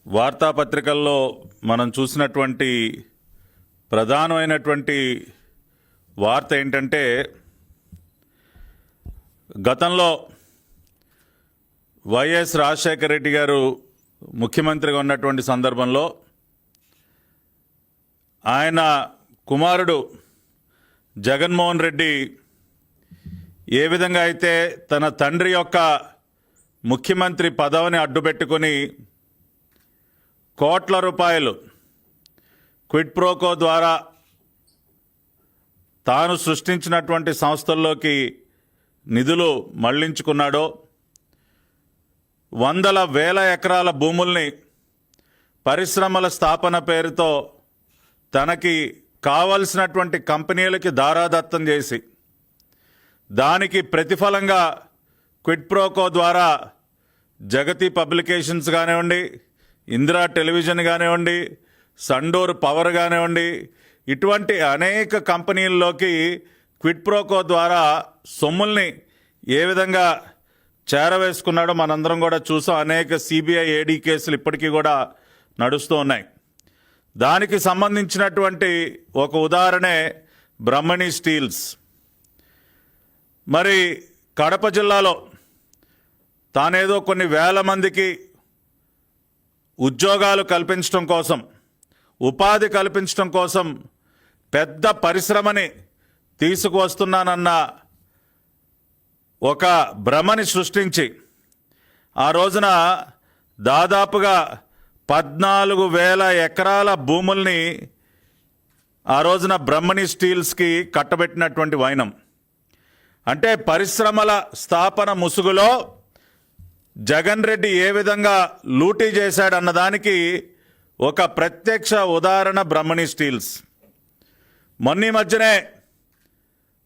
వార్తాపత్రికల్లో మనం చూసినటువంటి ప్రధానమైనటువంటి వార్త ఏంటంటే, గతంలో వైఎస్ రాజశేఖర రెడ్డి గారు ముఖ్యమంత్రిగా ఉన్నటువంటి సందర్భంలో ఆయన కుమారుడు జగన్మోహన్ రెడ్డి ఏ విధంగా అయితే తన తండ్రి యొక్క ముఖ్యమంత్రి పదవిని అడ్డుపెట్టుకొని కోట్ల రూపాయలు క్విడ్ ప్రోకో ద్వారా తాను సృష్టించినటువంటి సంస్థల్లోకి నిధులు మళ్లించుకున్నాడో, వందల వేల ఎకరాల భూముల్ని పరిశ్రమల స్థాపన పేరుతో తనకి కావలసినటువంటి కంపెనీలకి దారాదత్తం చేసి దానికి ప్రతిఫలంగా క్విడ్ ప్రోకో ద్వారా జగతి పబ్లికేషన్స్ కానివ్వండి, ఇందిరా టెలివిజన్ కానివ్వండి, సండూర్ పవర్ కానివ్వండి, ఇటువంటి అనేక కంపెనీల్లోకి క్విడ్ ప్రోకో ద్వారా సొమ్ముల్ని ఏ విధంగా చేరవేసుకున్నాడో మనందరం కూడా చూసాం. అనేక సిబిఐ ఏడీ కేసులు ఇప్పటికీ కూడా నడుస్తూ ఉన్నాయి. దానికి సంబంధించినటువంటి ఒక ఉదాహరణే బ్రహ్మణి స్టీల్స్. మరి కడప జిల్లాలో తానేదో కొన్ని వేల మందికి ఉద్యోగాలు కల్పించడం కోసం, ఉపాధి కల్పించడం కోసం పెద్ద పరిశ్రమని తీసుకువస్తున్నానన్న ఒక భ్రమని సృష్టించి ఆ రోజున దాదాపుగా 14,000 ఎకరాల భూముల్ని ఆ రోజున బ్రహ్మణి స్టీల్స్కి కట్టబెట్టినటువంటి వైనం. అంటే పరిశ్రమల స్థాపన ముసుగులో జగన్ రెడ్డి ఏ విధంగా లూటీ చేశాడన్నదానికి ఒక ప్రత్యక్ష ఉదాహరణ బ్రహ్మణి స్టీల్స్. మొన్న మధ్యనే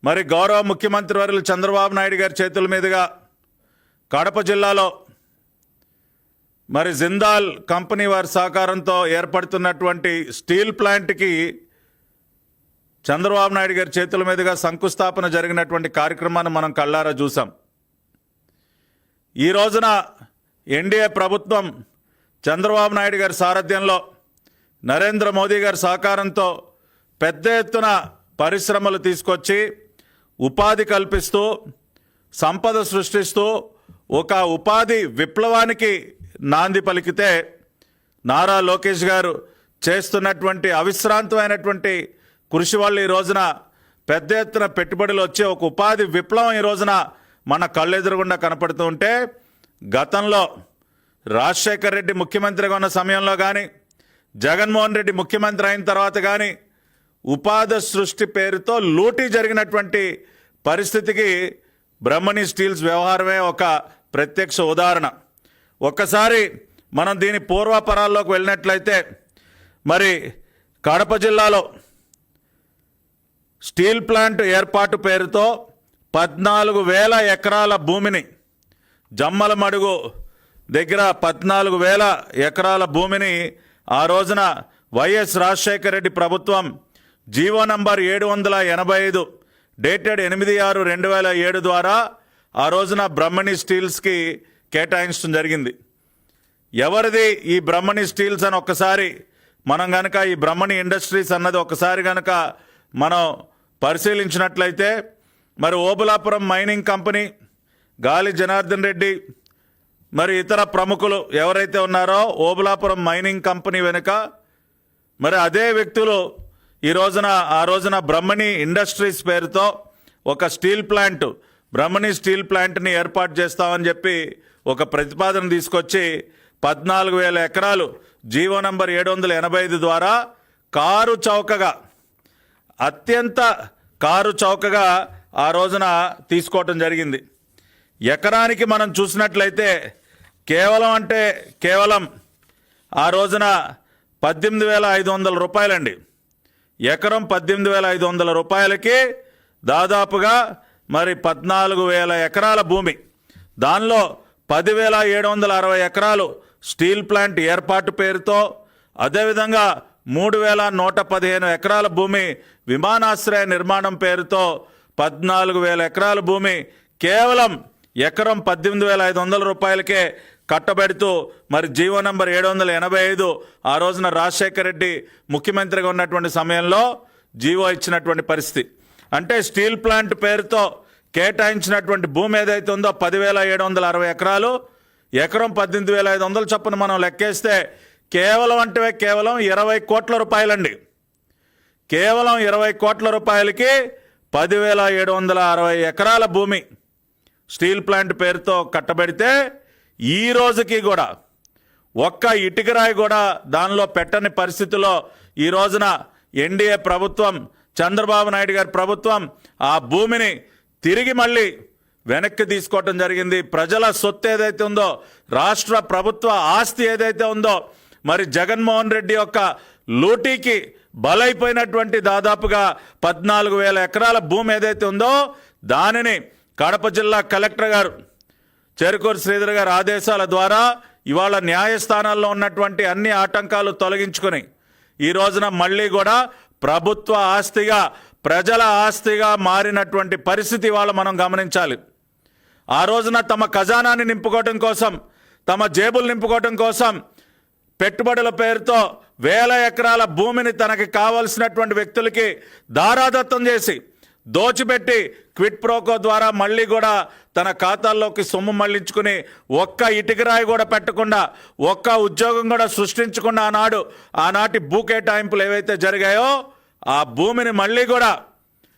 మరి గౌరవ ముఖ్యమంత్రి వర్యులు చంద్రబాబు నాయుడు గారి చేతుల మీదుగా కడప జిల్లాలో మరి జిందాల్ కంపెనీ వారి సహకారంతో ఏర్పడుతున్నటువంటి స్టీల్ ప్లాంట్కి చంద్రబాబు నాయుడు గారి చేతుల మీదుగా శంకుస్థాపన జరిగినటువంటి కార్యక్రమాన్ని మనం కళ్ళారా చూసాం. ఈ రోజున ఎన్డీఏ ప్రభుత్వం చంద్రబాబు నాయుడు గారి సారథ్యంలో, నరేంద్ర మోదీ గారి సహకారంతో పెద్ద ఎత్తున పరిశ్రమలు తీసుకొచ్చి ఉపాధి కల్పిస్తూ, సంపద సృష్టిస్తూ ఒక ఉపాధి విప్లవానికి నాంది పలికితే, నారా లోకేష్ గారు చేస్తున్నటువంటి అవిశ్రాంతమైనటువంటి కృషి వల్ల ఈ రోజున పెద్ద ఎత్తున పెట్టుబడులు వచ్చే ఒక ఉపాధి విప్లవం ఈ రోజున మన కళ్ళెదురుగుండా కనపడుతూ ఉంటే, గతంలో రాజశేఖర రెడ్డి ముఖ్యమంత్రిగా ఉన్న సమయంలో కానీ, జగన్మోహన్ రెడ్డి ముఖ్యమంత్రి అయిన తర్వాత కానీ ఉపాధి సృష్టి పేరుతో లూటీ జరిగినటువంటి పరిస్థితికి బ్రహ్మణి స్టీల్స్ వ్యవహారమే ఒక ప్రత్యక్ష ఉదాహరణ. ఒక్కసారి మనం దీని పూర్వపరాల్లోకి వెళ్ళినట్లయితే, మరి కడప జిల్లాలో స్టీల్ ప్లాంట్ ఏర్పాటు పేరుతో 14,000 ఎకరాల భూమిని, జమ్మలమడుగు దగ్గర 14,000 ఎకరాల భూమిని ఆ రోజున వైఎస్ రాజశేఖర రెడ్డి ప్రభుత్వం జీవో నంబర్ 785 డేటెడ్ 8/6/2007 ద్వారా ఆ రోజున బ్రహ్మణి స్టీల్స్కి కేటాయించడం జరిగింది. ఎవరిది ఈ బ్రహ్మణి స్టీల్స్ అని ఒక్కసారి మనం కనుక, ఈ బ్రహ్మణి ఇండస్ట్రీస్ అన్నది ఒకసారి కనుక మనం పరిశీలించినట్లయితే, మరి ఓబులాపురం మైనింగ్ కంపెనీ, గాలి జనార్దన్ రెడ్డి, మరి ఇతర ప్రముఖులు ఎవరైతే ఉన్నారో ఓబులాపురం మైనింగ్ కంపెనీ వెనుక మరి అదే వ్యక్తులు ఆ రోజున బ్రహ్మణి ఇండస్ట్రీస్ పేరుతో ఒక స్టీల్ ప్లాంట్, బ్రహ్మణి స్టీల్ ప్లాంట్ని ఏర్పాటు చేస్తామని చెప్పి ఒక ప్రతిపాదన తీసుకొచ్చి 14,000 ఎకరాలు జీవో నంబర్ 785 ద్వారా కారు చౌకగా, అత్యంత కారు చౌకగా ఆ రోజున తీసుకోవటం జరిగింది. ఎకరానికి మనం చూసినట్లయితే కేవలం ఆ రోజున 18,500 రూపాయలండి. ఎకరం 18,500 రూపాయలకి దాదాపుగా మరి 14,000 ఎకరాల భూమి, దానిలో 10,760 ఎకరాలు స్టీల్ ప్లాంట్ ఏర్పాటు పేరుతో, అదేవిధంగా 3,115 ఎకరాల భూమి విమానాశ్రయ నిర్మాణం పేరుతో 14,000 ఎకరాల భూమి కేవలం ఎకరం 18,500 రూపాయలకే కట్టబెడుతూ మరి జీవో నంబర్ 785 ఆ రోజున రాజశేఖర రెడ్డి ముఖ్యమంత్రిగా ఉన్నటువంటి సమయంలో జీవో ఇచ్చినటువంటి పరిస్థితి. అంటే స్టీల్ ప్లాంట్ పేరుతో కేటాయించినటువంటి భూమి ఏదైతే ఉందో 10,760 ఎకరాలు, ఎకరం 18,500 చొప్పున మనం లెక్కేస్తే కేవలం 20 కోట్ల రూపాయలండి. కేవలం 20 కోట్ల రూపాయలకి 10,760 ఎకరాల భూమి స్టీల్ ప్లాంట్ పేరుతో కట్టబెడితే ఈ రోజుకి కూడా ఒక్క ఇటుకరాయి కూడా దానిలో పెట్టని పరిస్థితిలో ఈ రోజున ఎన్డీఏ ప్రభుత్వం, చంద్రబాబు నాయుడు గారి ప్రభుత్వం ఆ భూమిని తిరిగి మళ్ళీ వెనక్కి తీసుకోవటం జరిగింది. ప్రజల సొత్తు ఏదైతే ఉందో, రాష్ట్ర ప్రభుత్వ ఆస్తి ఏదైతే ఉందో, మరి జగన్మోహన్ రెడ్డి యొక్క లూటీకి బలైపోయినటువంటి దాదాపుగా 14,000 ఎకరాల భూమి ఏదైతే ఉందో దానిని కడప జిల్లా కలెక్టర్ గారు చెరుకూరు శ్రీధర్ గారి ఆదేశాల ద్వారా ఇవాళ న్యాయస్థానాల్లో ఉన్నటువంటి అన్ని ఆటంకాలు తొలగించుకొని ఈ రోజున మళ్ళీ కూడా ప్రభుత్వ ఆస్తిగా, ప్రజల ఆస్తిగా మారినటువంటి పరిస్థితి ఇవాళ మనం గమనించాలి. ఆ రోజున తమ ఖజానాన్ని నింపుకోవడం కోసం, తమ జేబులు నింపుకోవడం కోసం పెట్టుబడుల పేరుతో 1000 ఎకరాల భూమిని తనకి కావలసినటువంటి వ్యక్తులకి దారాదత్తం చేసి దోచిపెట్టి క్విట్ ప్రోకో ద్వారా మళ్ళీ కూడా తన ఖాతాల్లోకి సొమ్ము మళ్లించుకుని ఒక్క ఇటుకరాయి కూడా పెట్టకుండా, ఒక్క ఉద్యోగం కూడా సృష్టించకుండా ఆనాటి భూ కేటాయింపులు ఏవైతే జరిగాయో ఆ భూమిని మళ్ళీ కూడా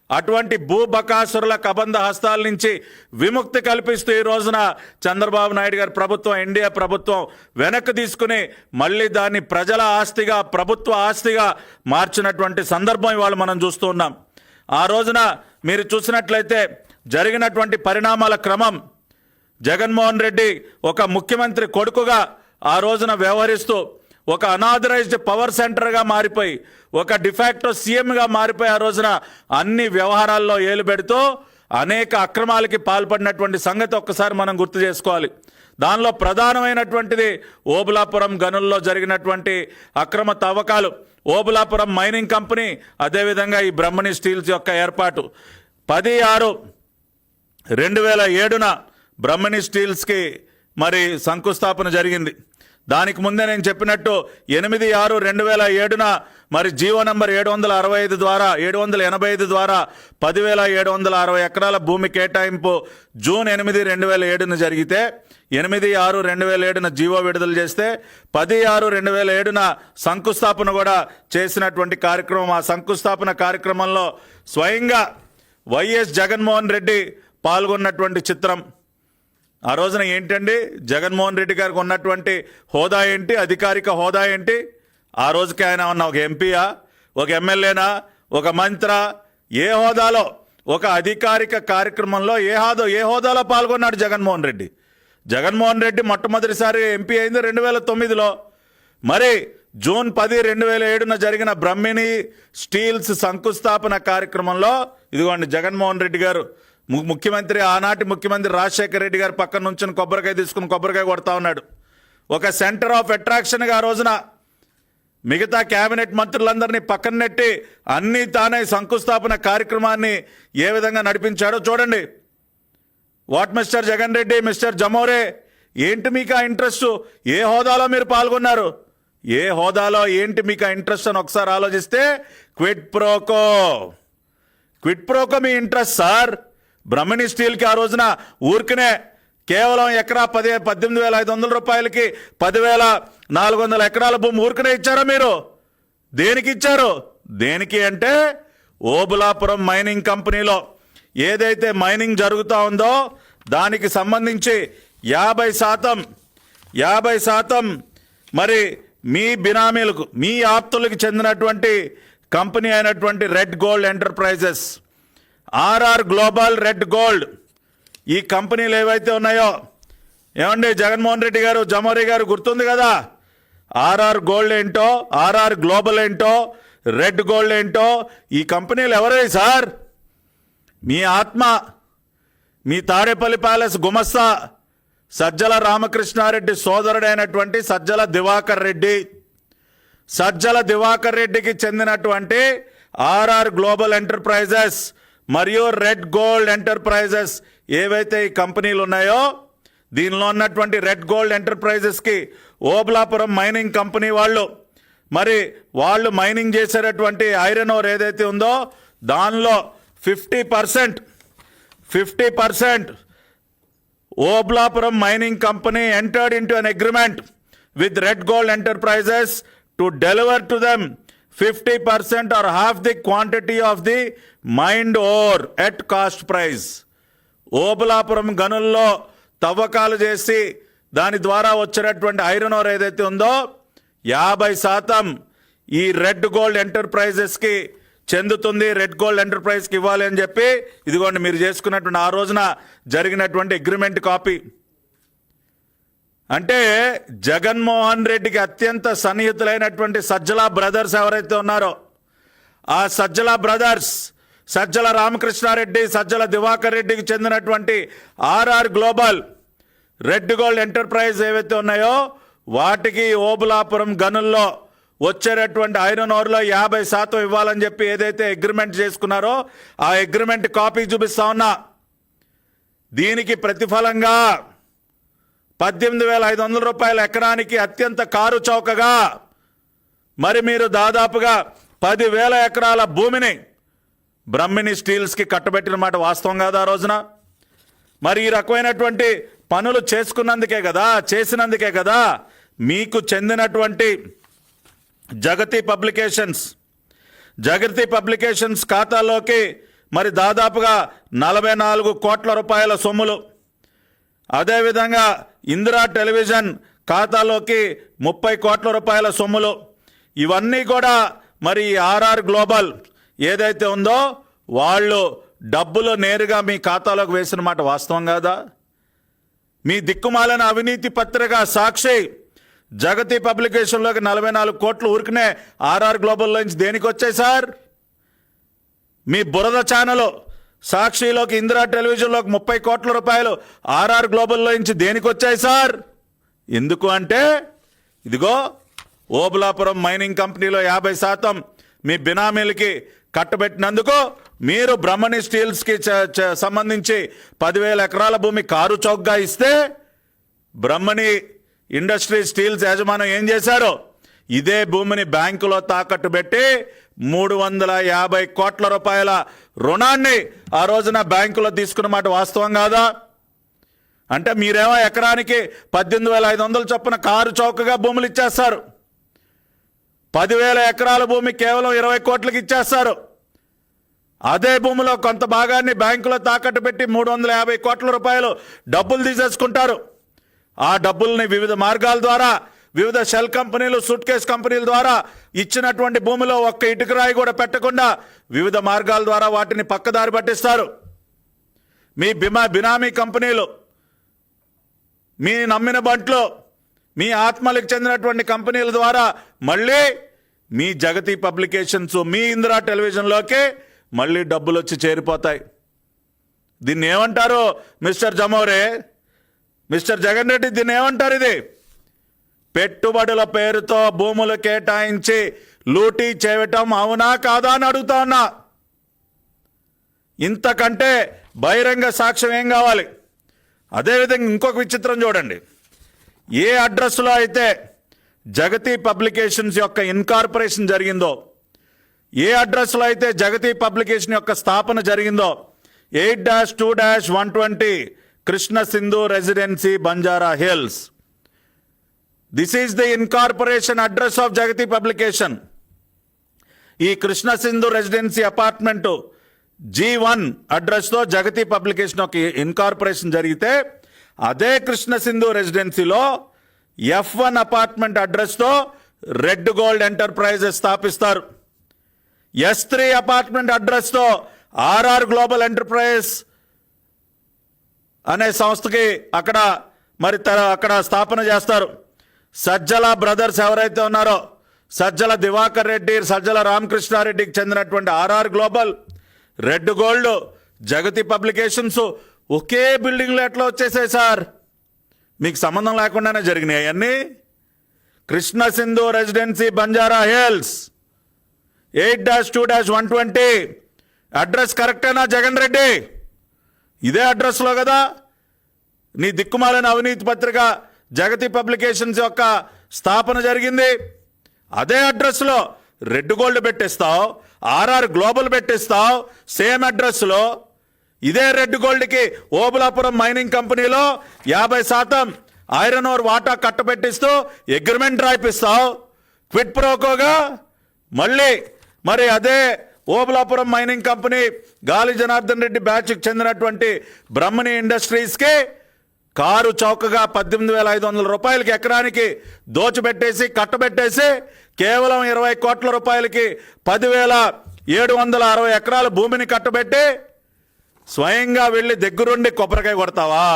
అటువంటి భూ బకాసురుల కబంధ హస్తాల నుంచి విముక్తి కల్పిస్తూ ఈ రోజున చంద్రబాబు నాయుడు గారి ప్రభుత్వం, ఎన్డీఏ ప్రభుత్వం వెనక్కి తీసుకుని మళ్ళీ దాన్ని ప్రజల ఆస్తిగా, ప్రభుత్వ ఆస్తిగా మార్చినటువంటి సందర్భం ఇవాళ మనం చూస్తూ ఉన్నాం. ఆ రోజున మీరు చూసినట్లయితే జరిగినటువంటి పరిణామాల క్రమం, జగన్మోహన్ రెడ్డి ఒక ముఖ్యమంత్రి కొడుకుగా ఆ రోజున వ్యవహరిస్తూ ఒక అనాథరైజ్డ్ పవర్ సెంటర్గా మారిపోయి, ఒక డిఫాక్టో సీఎంగా మారిపోయి ఆ రోజున అన్ని వ్యవహారాల్లో ఏలు పెడుతూ అనేక అక్రమాలకి పాల్పడినటువంటి సంగతి ఒక్కసారి మనం గుర్తు చేసుకోవాలి. దానిలో ప్రధానమైనటువంటిది ఓబులాపురం గనుల్లో జరిగినటువంటి అక్రమ తవ్వకాలు, ఓబులాపురం మైనింగ్ కంపెనీ, అదేవిధంగా ఈ బ్రహ్మణి స్టీల్స్ యొక్క ఏర్పాటు. 10/6/2007 బ్రహ్మణి స్టీల్స్కి మరి శంకుస్థాపన జరిగింది. దానికి ముందే నేను చెప్పినట్టు 8/6/2007 మరి జీవో నంబర్ 785 ద్వారా 10,760 ఎకరాల భూమి కేటాయింపు జూన్ 8, 2007 జరిగితే 8/6/2007 జీవో విడుదల చేస్తే 10/6/2007 శంకుస్థాపన కూడా చేసినటువంటి కార్యక్రమం. ఆ శంకుస్థాపన కార్యక్రమంలో స్వయంగా వైఎస్ జగన్మోహన్ రెడ్డి పాల్గొన్నటువంటి చిత్రం. ఆ రోజున ఏంటండి జగన్మోహన్ రెడ్డి గారికి ఉన్నటువంటి హోదా ఏంటి, అధికారిక హోదా ఏంటి? ఆ రోజుకి ఆయన ఉన్న ఒక ఎంపీయా, ఒక ఎమ్మెల్యేనా, ఒక మంత్రా? ఏ హోదాలో? ఒక అధికారిక కార్యక్రమంలో ఏ హోదాలో పాల్గొన్నాడు జగన్మోహన్ రెడ్డి? జగన్మోహన్ రెడ్డి మొట్టమొదటిసారి ఎంపీ అయింది 2009లో. మరి జూన్ 10, 2007 జరిగిన బ్రహ్మిణి స్టీల్స్ శంకుస్థాపన కార్యక్రమంలో ఇదిగోండి జగన్మోహన్ రెడ్డి గారు ముఖ్యమంత్రి, ఆనాటి ముఖ్యమంత్రి రాజశేఖర రెడ్డి గారు పక్కన నుంచి కొబ్బరికాయ తీసుకుని కొబ్బరికాయ కొడతా ఉన్నాడు. ఒక సెంటర్ ఆఫ్ అట్రాక్షన్గా ఆ రోజున మిగతా కేబినెట్ మంత్రులందరినీ పక్కన నెట్టి అన్నీ తానే శంకుస్థాపన కార్యక్రమాన్ని ఏ విధంగా నడిపించాడో చూడండి. What mister Jagan Reddy, mister జమోరే, ఏంటి మీకు ఆ ఇంట్రెస్ట్? ఏ హోదాలో మీరు పాల్గొన్నారు? ఏ హోదాలో ఏంటి మీకు ఆ ఇంట్రెస్ట్ అని ఒకసారి ఆలోచిస్తే క్విట్ ప్రోకో మీ ఇంట్రెస్ట్ సార్. బ్రహ్మణి స్టీల్కి ఆ రోజున ఊరికనే కేవలం ఎకరా 18,500 రూపాయలకి 10,400 ఎకరాల భూమి ఊరికనే ఇచ్చారా మీరు? దేనికి ఇచ్చారు? దేనికి అంటే ఓబులాపురం మైనింగ్ కంపెనీలో ఏదైతే మైనింగ్ జరుగుతూ ఉందో దానికి సంబంధించి 50% మరి మీ బినామీలకు, మీ ఆప్తులకు చెందినటువంటి కంపెనీ అయినటువంటి red gold enterprises, RR global, red gold, ఈ కంపెనీలు ఏవైతే ఉన్నాయో, ఏమండి జగన్మోహన్ రెడ్డి గారు, జమోరీ గారు గుర్తుంది కదా? ఆర్ఆర్ గోల్డ్ ఏంటో, ఆర్ఆర్ గ్లోబల్ ఏంటో, రెడ్ గోల్డ్ ఏంటో, ఈ కంపెనీలు ఎవరే సార్? మీ ఆత్మ, మీ తాడేపల్లి ప్యాలెస్ గుమస్తా సజ్జల రామకృష్ణారెడ్డి సోదరుడైనటువంటి సజ్జల దివాకర్ రెడ్డికి చెందినటువంటి ఆర్ఆర్ గ్లోబల్ ఎంటర్ప్రైజెస్ మరియు రెడ్ గోల్డ్ ఎంటర్ప్రైజెస్ ఏవైతే ఈ కంపెనీలు ఉన్నాయో దీనిలో ఉన్నటువంటి రెడ్ గోల్డ్ ఎంటర్ప్రైజెస్కి ఓబులాపురం మైనింగ్ కంపెనీ మరి వాళ్ళు మైనింగ్ చేసేటటువంటి ఐరన్ ఓర్ ఏదైతే ఉందో దానిలో 50% Obulapuram Mining company entered into an agreement with Red Gold Enterprises to deliver to them 50% or half the quantity of the mined ore at cost price. Obulapuram గనుల్లో తవ్వకాలు చేసి దాని ద్వారా వచ్చినటువంటి ఐరన్ ఓర్ ఏదైతే ఉందో 50% ఈ రెడ్ గోల్డ్ ఎంటర్ప్రైజెస్కి చెందుతుంది. రెడ్ గోల్డ్ ఎంటర్ప్రైజ్కి ఇవ్వాలి అని చెప్పి ఇదిగోండి మీరు చేసుకున్నటువంటి ఆ రోజున జరిగినటువంటి అగ్రిమెంట్ కాపీ. అంటే జగన్మోహన్ రెడ్డికి అత్యంత సన్నిహితులైనటువంటి సజ్జల బ్రదర్స్ ఎవరైతే ఉన్నారో ఆ సజ్జల బ్రదర్స్, సజ్జల రామకృష్ణారెడ్డి, సజ్జల దివాకర్ రెడ్డికి చెందినటువంటి RR global red gold enterprise ఏవైతే ఉన్నాయో వాటికి ఓబులాపురం గనుల్లో వచ్చేటటువంటి ఐరన్ ఓర్లో 50% ఇవ్వాలని చెప్పి ఏదైతే అగ్రిమెంట్ చేసుకున్నారో ఆ అగ్రిమెంట్ కాపీ చూపిస్తా ఉన్నా. దీనికి ప్రతిఫలంగా 18,500 రూపాయల ఎకరానికి అత్యంత కారు చౌకగా మరి మీరు దాదాపుగా 10,000 ఎకరాల భూమిని బ్రహ్మిణి స్టీల్స్కి కట్టబెట్టిన మాట వాస్తవం కాదా ఆ రోజున? మరి ఈ రకమైనటువంటి పనులు చేసినందుకే కదా మీకు చెందినటువంటి జగతి పబ్లికేషన్స్ ఖాతాలోకి మరి దాదాపుగా 44 కోట్ల రూపాయల సొమ్ములు, అదేవిధంగా ఇందిరా టెలివిజన్ ఖాతాలోకి 30 కోట్ల రూపాయల సొమ్ములు, ఇవన్నీ కూడా మరి ఆర్ఆర్ గ్లోబల్ ఏదైతే ఉందో వాళ్ళు డబ్బులు నేరుగా మీ ఖాతాలోకి వేసిన మాట వాస్తవం కాదా? మీ దిక్కుమాలిన అవినీతి పత్రిక సాక్షి జగతి పబ్లికేషన్లోకి 44 కోట్లు ఊరికనే ఆర్ఆర్ గ్లోబల్లో నుంచి దేనికి వచ్చాయి సార్? మీ బురద ఛానల్ సాక్షిలోకి, ఇందిరా టెలివిజన్లోకి 30 కోట్ల రూపాయలు ఆర్ఆర్ గ్లోబల్లో నుంచి దేనికి వచ్చాయి సార్? ఎందుకు అంటే ఇదిగో ఓబులాపురం మైనింగ్ కంపెనీలో 50% మీ బినామీలకి కట్టబెట్టినందుకు మీరు బ్రహ్మణి స్టీల్స్కి సంబంధించి 10,000 ఎకరాల భూమి కారు చౌకగా ఇస్తే బ్రహ్మణి ఇండస్ట్రీ స్టీల్స్ యాజమాన్యం ఏం చేశారో ఇదే భూమిని బ్యాంకులో తాకట్టు పెట్టి 350 కోట్ల రూపాయల రుణాన్ని ఆ రోజున బ్యాంకులో తీసుకున్న మాట వాస్తవం కాదా? అంటే మీరేమో ఎకరానికి 18,500 చొప్పున కారు చౌకగా భూములు ఇచ్చేస్తారు. 10,000 ఎకరాల భూమి కేవలం 20 కోట్లకి ఇచ్చేస్తారు. అదే భూమిలో కొంత భాగాన్ని బ్యాంకులో తాకట్టు పెట్టి 350 కోట్ల రూపాయలు డబ్బులు తీసేసుకుంటారు. ఆ డబ్బుల్ని వివిధ మార్గాల ద్వారా, వివిధ షెల్ కంపెనీలు, సూట్ కేస్ కంపెనీల ద్వారా ఇచ్చినటువంటి భూమిలో ఒక్క ఇటుకరాయి కూడా పెట్టకుండా వివిధ మార్గాల ద్వారా వాటిని పక్కదారి పట్టిస్తారు. మీ బినామీ కంపెనీలు, మీ నమ్మిన బంట్లు, మీ ఆత్మలకు చెందినటువంటి కంపెనీల ద్వారా మళ్ళీ మీ జగతి పబ్లికేషన్స్, మీ ఇందిరా టెలివిజన్లోకి మళ్ళీ డబ్బులు వచ్చి చేరిపోతాయి. దీన్ని ఏమంటారు మిస్టర్ జమోరే, మిస్టర్ జగన్ రెడ్డి? దీన్ని ఏమంటారు? ఇది పెట్టుబడుల పేరుతో భూములు కేటాయించి లూటీ చేయటం అవునా కాదా అని అడుగుతా ఉన్నా. ఇంతకంటే బహిరంగ సాక్ష్యం ఏం కావాలి? అదేవిధంగా ఇంకొక విచిత్రం చూడండి. ఏ అడ్రస్లో అయితే జగతి పబ్లికేషన్స్ యొక్క ఇన్కార్పొరేషన్ జరిగిందో, ఏ అడ్రస్లో అయితే జగతి పబ్లికేషన్ యొక్క స్థాపన జరిగిందో 8-2-120 Krishna Sindhu Residency, Banjara Hills. This is the incorporation address of Jagati Publication. ఈ Krishna Sindhu Residency apartment G1 అడ్రస్తో జగతి పబ్లికేషన్ ఒక ఇన్కార్పొరేషన్ జరిగితే, అదే కృష్ణ సింధు రెసిడెన్సీలో F1 అపార్ట్మెంట్ అడ్రస్తో రెడ్ గోల్డ్ ఎంటర్ప్రైజెస్ స్థాపిస్తారు. S3 అపార్ట్మెంట్ అడ్రస్తో ఆర్ఆర్ గ్లోబల్ ఎంటర్ప్రైజ్ అనే సంస్థకి అక్కడ స్థాపన చేస్తారు. సజ్జల బ్రదర్స్ ఎవరైతే ఉన్నారో, సజ్జల దివాకర్ రెడ్డి, సజ్జల రామకృష్ణారెడ్డికి చెందినటువంటి ఆర్ఆర్ గ్లోబల్, రెడ్ గోల్డ్, జగతి పబ్లికేషన్స్ ఒకే బిల్డింగ్లో ఎట్లా వచ్చేసాయి సార్? మీకు సంబంధం లేకుండానే జరిగినాయి అవన్నీ. Krishna Sindhu Residency, Banjara hills, 8-2-120 address కరెక్టేనా జగన్ రెడ్డి? ఇదే అడ్రస్లో కదా నీ దిక్కుమాలిన అవినీతి పత్రిక జగతి పబ్లికేషన్స్ యొక్క స్థాపన జరిగింది. అదే అడ్రస్లో రెడ్ గోల్డ్ పెట్టిస్తావు, ఆర్ఆర్ గ్లోబల్ పెట్టిస్తావు. సేమ్ అడ్రస్లో ఇదే రెడ్ గోల్డ్కి ఓబులాపురం మైనింగ్ కంపెనీలో 50% ఐరన్ ఓర్ వాటా కట్టబెట్టిస్తూ అగ్రిమెంట్ రాయిపిస్తావు క్విట్ ప్రోకోగా. మళ్ళీ మరి అదే ఓబులాపురం మైనింగ్ కంపెనీ గాలి జనార్దన్ రెడ్డి బ్యాచ్కి చెందినటువంటి బ్రహ్మణి ఇండస్ట్రీస్కి కారు చౌకగా 18,500 రూపాయలకి ఎకరానికి దోచిపెట్టేసి కట్టబెట్టేసి కేవలం 20 కోట్ల రూపాయలకి 10,760 ఎకరాల భూమిని కట్టబెట్టి స్వయంగా వెళ్ళి దగ్గరుండి కొబ్బరికాయ కొడతావా?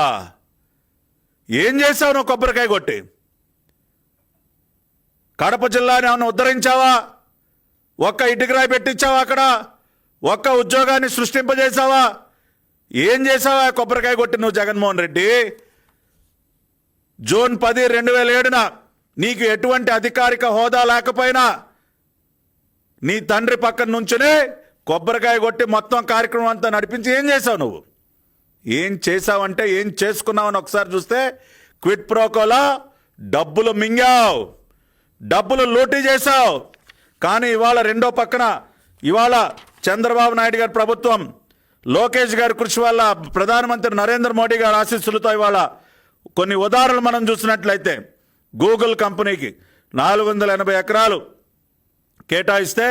ఏం చేసావు నువ్వు కొబ్బరికాయ కొట్టి? కడప జిల్లాని ఏమన్నా ఉద్ధరించావా? ఒక్క ఇటుకరాయి పెట్టించావా? అక్కడ ఒక్క ఉద్యోగాన్ని సృష్టింపజేసావా? ఏం చేసావా కొబ్బరికాయ కొట్టి నువ్వు జగన్మోహన్ రెడ్డి? జూన్ 10, 2007న నీకు ఎటువంటి అధికారిక హోదా లేకపోయినా నీ తండ్రి పక్కన నుంచునే కొబ్బరికాయ కొట్టి మొత్తం కార్యక్రమం అంతా నడిపించి ఏం చేసావు నువ్వు? ఏం చేసావంటే ఏం చేసుకున్నావని ఒకసారి చూస్తే క్విట్ ప్రోకోలా డబ్బులు మింగావు, డబ్బులు లూటీ చేశావు. కానీ ఇవాళ రెండో పక్కన ఇవాళ చంద్రబాబు నాయుడు గారి ప్రభుత్వం, లోకేష్ గారి కృషి వల్ల, ప్రధానమంత్రి నరేంద్ర మోడీ గారి ఆశీస్సులతో ఇవాళ కొన్ని ఉదాహరణలు మనం చూసినట్లయితే గూగుల్ కంపెనీకి 480 ఎకరాలు కేటాయిస్తే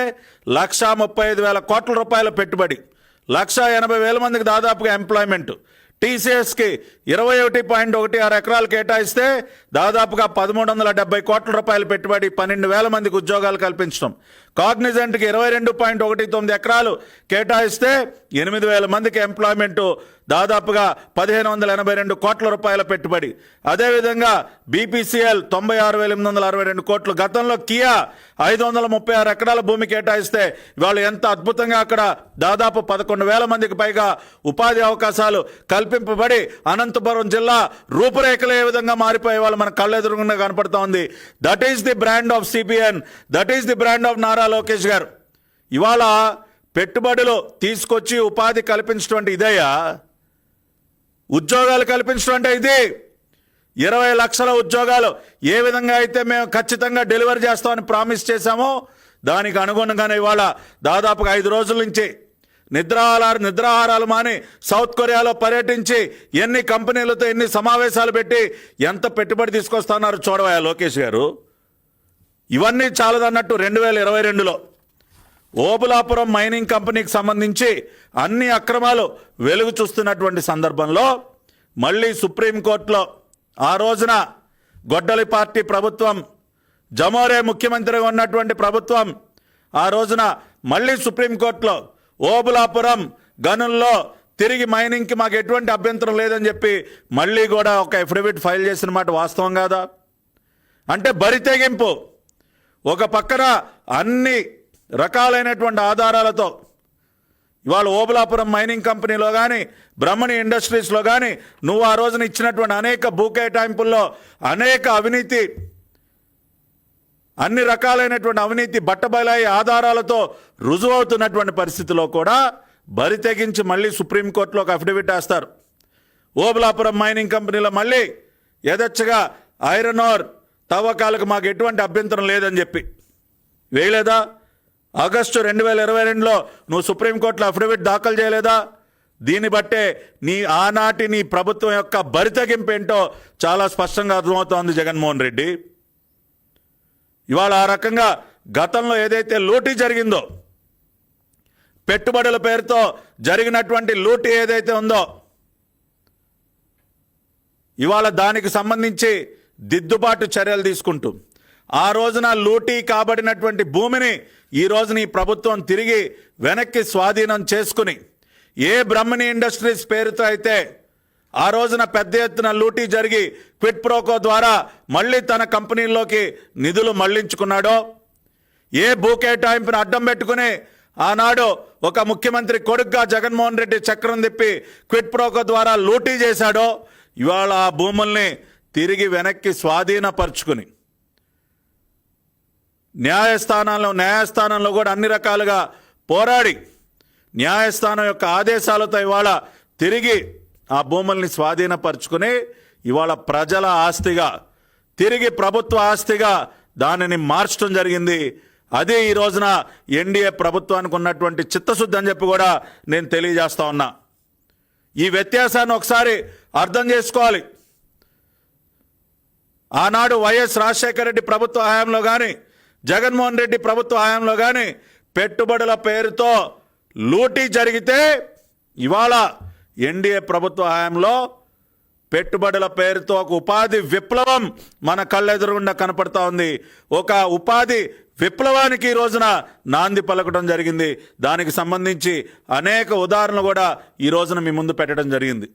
1,35,000 కోట్ల రూపాయల పెట్టుబడి, 1,80,000 మందికి దాదాపుగా ఎంప్లాయ్మెంట్. టీసీఎస్కి 21.16 ఎకరాలు కేటాయిస్తే దాదాపుగా 1,370 కోట్ల రూపాయలు పెట్టుబడి, 12,000 మందికి ఉద్యోగాలు కల్పించడం. కాగ్నిజెంట్కి 22.19 ఎకరాలు కేటాయిస్తే 8,000 మందికి ఎంప్లాయ్మెంటు, దాదాపుగా 1,582 కోట్ల రూపాయల పెట్టుబడి. అదేవిధంగా బీపీసీఎల్ 96,862 కోట్లు. గతంలో కియా 536 ఎకరాల భూమి కేటాయిస్తే ఇవాళ ఎంత అద్భుతంగా అక్కడ దాదాపు 11,000 మందికి పైగా ఉపాధి అవకాశాలు కల్పింపబడి అనంతపురం జిల్లా రూపురేఖలు ఏ విధంగా మారిపోయే వాళ్ళు మన కళ్ళెదురుగుండా కనపడుతూ ఉంది. That is the brand of CPN, that is the brand of Nara Lokesh గారు. ఇవాళ పెట్టుబడులు తీసుకొచ్చి ఉపాధి కల్పించడం ఇదయ్యా, ఉద్యోగాలు కల్పించడం అంటే ఇది. 20 లక్షల ఉద్యోగాలు ఏ విధంగా అయితే మేము ఖచ్చితంగా డెలివరీ చేస్తామని ప్రామిస్ చేశామో దానికి అనుగుణంగానే ఇవాళ దాదాపుగా 5 రోజుల నుంచి నిద్రాహారాలు మాని సౌత్ కొరియాలో పర్యటించి ఎన్ని కంపెనీలతో ఎన్ని సమావేశాలు పెట్టి ఎంత పెట్టుబడి తీసుకొస్తున్నారు చూడవా లోకేష్ గారు. ఇవన్నీ చాలదన్నట్టు 2022లో ఓబులాపురం మైనింగ్ కంపెనీకి సంబంధించి అన్ని అక్రమాలు వెలుగు చూస్తున్నటువంటి సందర్భంలో మళ్ళీ సుప్రీంకోర్టులో ఆ రోజున గొడ్డలి పార్టీ ప్రభుత్వం, జమోరే ముఖ్యమంత్రిగా ఉన్నటువంటి ప్రభుత్వం ఆ రోజున మళ్ళీ సుప్రీంకోర్టులో ఓబులాపురం గనుల్లో తిరిగి మైనింగ్కి మాకు ఎటువంటి అభ్యంతరం లేదని చెప్పి మళ్ళీ కూడా ఒక అఫిడవిట్ ఫైల్ చేసిన మాట వాస్తవం కాదా? అంటే బరి తెగింపు. ఒక పక్కన అన్ని రకాలైనటువంటి ఆధారాలతో ఇవాళ ఓబులాపురం మైనింగ్ కంపెనీలో కానీ బ్రహ్మణి ఇండస్ట్రీస్లో కానీ నువ్వు ఆ రోజున ఇచ్చినటువంటి అనేక భూ కేటాయింపుల్లో అనేక అవినీతి, అన్ని రకాలైనటువంటి అవినీతి బట్టబయలై ఆధారాలతో రుజువవుతున్నటువంటి పరిస్థితిలో కూడా బరి తెగించి మళ్ళీ సుప్రీంకోర్టులో ఒక అఫిడవిట్ వేస్తారు. ఓబులాపురం మైనింగ్ కంపెనీలో మళ్ళీ యథేచ్ఛగా ఐరన్ ఓర్ తవ్వకాలకు మాకు ఎటువంటి అభ్యంతరం లేదని చెప్పి వేయలేదా? ఆగస్టు 2022లో నువ్వు సుప్రీంకోర్టులో అఫిడవిట్ దాఖలు చేయలేదా? దీన్ని బట్టే ఆనాటి నీ ప్రభుత్వం యొక్క బరితెగింపు ఏంటో చాలా స్పష్టంగా అర్థమవుతోంది జగన్మోహన్ రెడ్డి. ఇవాళ ఆ రకంగా గతంలో ఏదైతే లూటీ జరిగిందో, పెట్టుబడుల పేరుతో జరిగినటువంటి లూటీ ఏదైతే ఉందో ఇవాళ దానికి సంబంధించి దిద్దుబాటు చర్యలు తీసుకుంటూ ఆ రోజున లూటీ కాబడినటువంటి భూమిని ఈ రోజున ఈ ప్రభుత్వం తిరిగి వెనక్కి స్వాధీనం చేసుకుని ఏ బ్రహ్మణి ఇండస్ట్రీస్ పేరుతో అయితే ఆ రోజున పెద్ద ఎత్తున లూటీ జరిగి క్విట్ ప్రోకో ద్వారా మళ్ళీ తన కంపెనీల్లోకి నిధులు మళ్లించుకున్నాడో, ఏ భూ కేటాయింపును అడ్డం పెట్టుకుని ఆనాడు ఒక ముఖ్యమంత్రి కొడుగ్గా జగన్మోహన్ రెడ్డి చక్రం తిప్పి క్విట్ ప్రోకో ద్వారా లూటీ చేశాడో, ఇవాళ ఆ భూముల్ని తిరిగి వెనక్కి స్వాధీనపరుచుకుని న్యాయస్థానంలో కూడా అన్ని రకాలుగా పోరాడి న్యాయస్థానం యొక్క ఆదేశాలతో ఇవాళ తిరిగి ఆ భూముల్ని స్వాధీనపరుచుకుని ఇవాళ ప్రజల ఆస్తిగా తిరిగి ప్రభుత్వ ఆస్తిగా దానిని మార్చడం జరిగింది. అదే ఈ రోజున ఎన్డీఏ ప్రభుత్వానికి ఉన్నటువంటి చిత్తశుద్ధి అని చెప్పి కూడా నేను తెలియజేస్తా ఉన్నా. ఈ వ్యత్యాసాన్ని ఒకసారి అర్థం చేసుకోవాలి. ఆనాడు వైఎస్ రాజశేఖర రెడ్డి ప్రభుత్వ హయాంలో కానీ జగన్మోహన్ రెడ్డి ప్రభుత్వ హయాంలో కానీ పెట్టుబడుల పేరుతో లూటీ జరిగితే ఇవాళ ఎన్డీఏ ప్రభుత్వ హయాంలో పెట్టుబడుల పేరుతో ఒక ఉపాధి విప్లవం మన కళ్ళెదురుగుండా కనపడతా ఉంది. ఒక ఉపాధి విప్లవానికి ఈ రోజున నాంది పలకడం జరిగింది. దానికి సంబంధించి అనేక ఉదాహరణలు కూడా ఈ రోజున మీ ముందు పెట్టడం జరిగింది.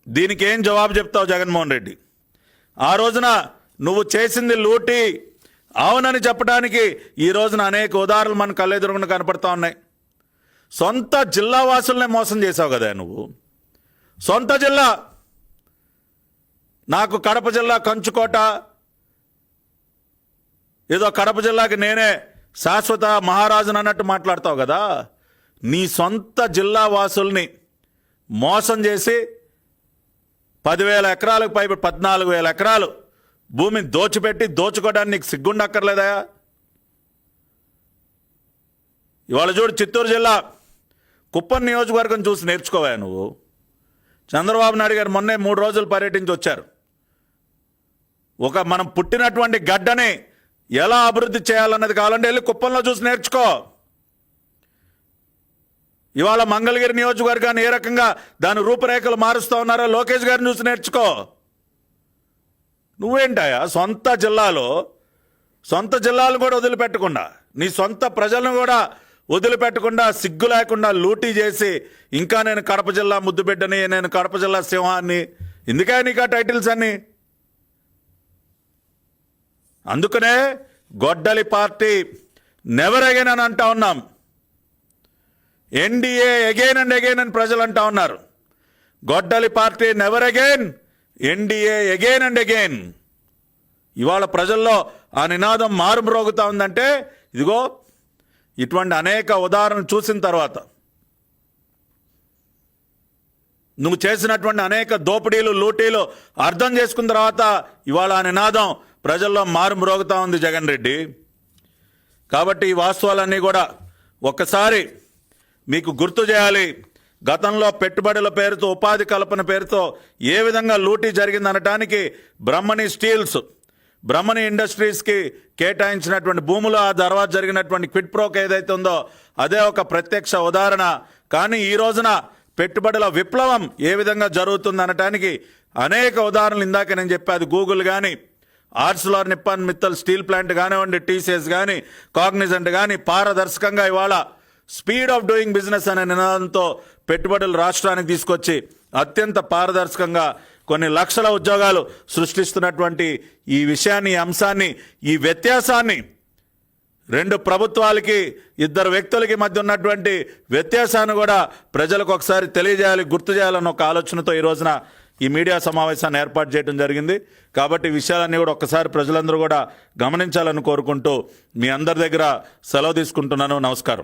దీనికి ఏం జవాబు చెప్తావు జగన్మోహన్ రెడ్డి? ఆ రోజున నువ్వు చేసింది లూటీ అవునని చెప్పడానికి ఈ రోజున అనేక ఉదాహరణలు మన కళ్ళెదురుగుండా కనపడతా ఉన్నాయి. సొంత జిల్లా వాసులనే మోసం చేసావు కదా నువ్వు. సొంత జిల్లా, నాకు కడప జిల్లా కంచుకోట, ఏదో కడప జిల్లాకి నేనే శాశ్వత మహారాజును అన్నట్టు మాట్లాడతావు కదా. నీ సొంత జిల్లా వాసుల్ని మోసం చేసి 10,000 ఎకరాలకు పై 14,000 ఎకరాలు భూమిని దోచిపెట్టి దోచుకోవడానికి నీకు సిగ్గుండక్కర్లేదా? ఇవాళ చూడు, చిత్తూరు జిల్లా కుప్పం నియోజకవర్గం చూసి నేర్చుకోవా నువ్వు. చంద్రబాబు నాయుడు గారు మొన్నే 3 రోజులు పర్యటించి వచ్చారు. మనం పుట్టినటువంటి గడ్డని ఎలా అభివృద్ధి చేయాలన్నది కావాలంటే వెళ్ళి కుప్పంలో చూసి నేర్చుకో. ఇవాళ మంగళగిరి నియోజకవర్గాన్ని ఏ రకంగా దాని రూపురేఖలు మారుస్తూ ఉన్నారో లోకేష్ గారిని చూసి నేర్చుకో. నువ్వేంటాయా సొంత జిల్లాలను కూడా వదిలిపెట్టకుండా, నీ సొంత ప్రజలను కూడా వదిలిపెట్టకుండా, సిగ్గు లేకుండా లూటీ చేసి ఇంకా నేను కడప జిల్లా ముద్దుబిడ్డని, నేను కడప జిల్లా సింహాన్ని, ఎందుకే నీకు ఆ టైటిల్స్ అన్ని? అందుకనే గొడ్డలి పార్టీ నెవర్ అగైన్ అని అంటా ఉన్నాం. ఎన్డీఏ అగైన్ అండ్ అగైన్ అని ప్రజలు అంటా ఉన్నారు. గొడ్డలి party never again, NDA again and again. ఇవాళ ప్రజల్లో ఆ నినాదం మారుమ్రోగుతా ఉందంటే ఇదిగో ఇటువంటి అనేక ఉదాహరణలు చూసిన తర్వాత, నువ్వు చేసినటువంటి అనేక దోపిడీలు లూటీలు అర్థం చేసుకున్న తర్వాత ఇవాళ ఆ నినాదం ప్రజల్లో మారుమ్రోగుతా ఉంది జగన్ రెడ్డి. కాబట్టి ఈ వాస్తవాలన్నీ కూడా ఒక్కసారి మీకు గుర్తు చేయాలి. గతంలో పెట్టుబడుల పేరుతో, ఉపాధి కల్పన పేరుతో ఏ విధంగా లూటీ జరిగిందనటానికి బ్రహ్మణి ఇండస్ట్రీస్కి కేటాయించినటువంటి భూములు, ఆ తర్వాత జరిగినటువంటి క్విడ్ ప్రోక్ ఏదైతే ఉందో అదే ఒక ప్రత్యక్ష ఉదాహరణ. కానీ ఈ రోజున పెట్టుబడుల విప్లవం ఏ విధంగా జరుగుతుంది అనటానికి అనేక ఉదాహరణలు ఇందాక నేను చెప్పాను. గూగుల్ కానీ, Arcelor Nippon Mittal steel plant కానివ్వండి, టీసీఎస్ కానీ, కాగ్నిజెంట్ కానీ పారదర్శకంగా ఇవాళ స్పీడ్ ఆఫ్ డూయింగ్ బిజినెస్ అనే నినాదంతో పెట్టుబడులు రాష్ట్రానికి తీసుకొచ్చి అత్యంత పారదర్శకంగా కొన్ని లక్షల ఉద్యోగాలు సృష్టిస్తున్నటువంటి ఈ విషయాన్ని, ఈ అంశాన్ని, ఈ వ్యత్యాసాన్ని, 2 ప్రభుత్వాలకి 2 వ్యక్తులకి మధ్య ఉన్నటువంటి వ్యత్యాసాన్ని కూడా ప్రజలకు ఒకసారి తెలియజేయాలి, గుర్తు చేయాలన్న ఒక ఆలోచనతో ఈ రోజున ఈ మీడియా సమావేశాన్ని ఏర్పాటు చేయడం జరిగింది. కాబట్టి ఈ విషయాలన్నీ కూడా ఒక్కసారి ప్రజలందరూ కూడా గమనించాలని కోరుకుంటూ మీ అందరి దగ్గర సెలవు తీసుకుంటున్నాను. నమస్కారం.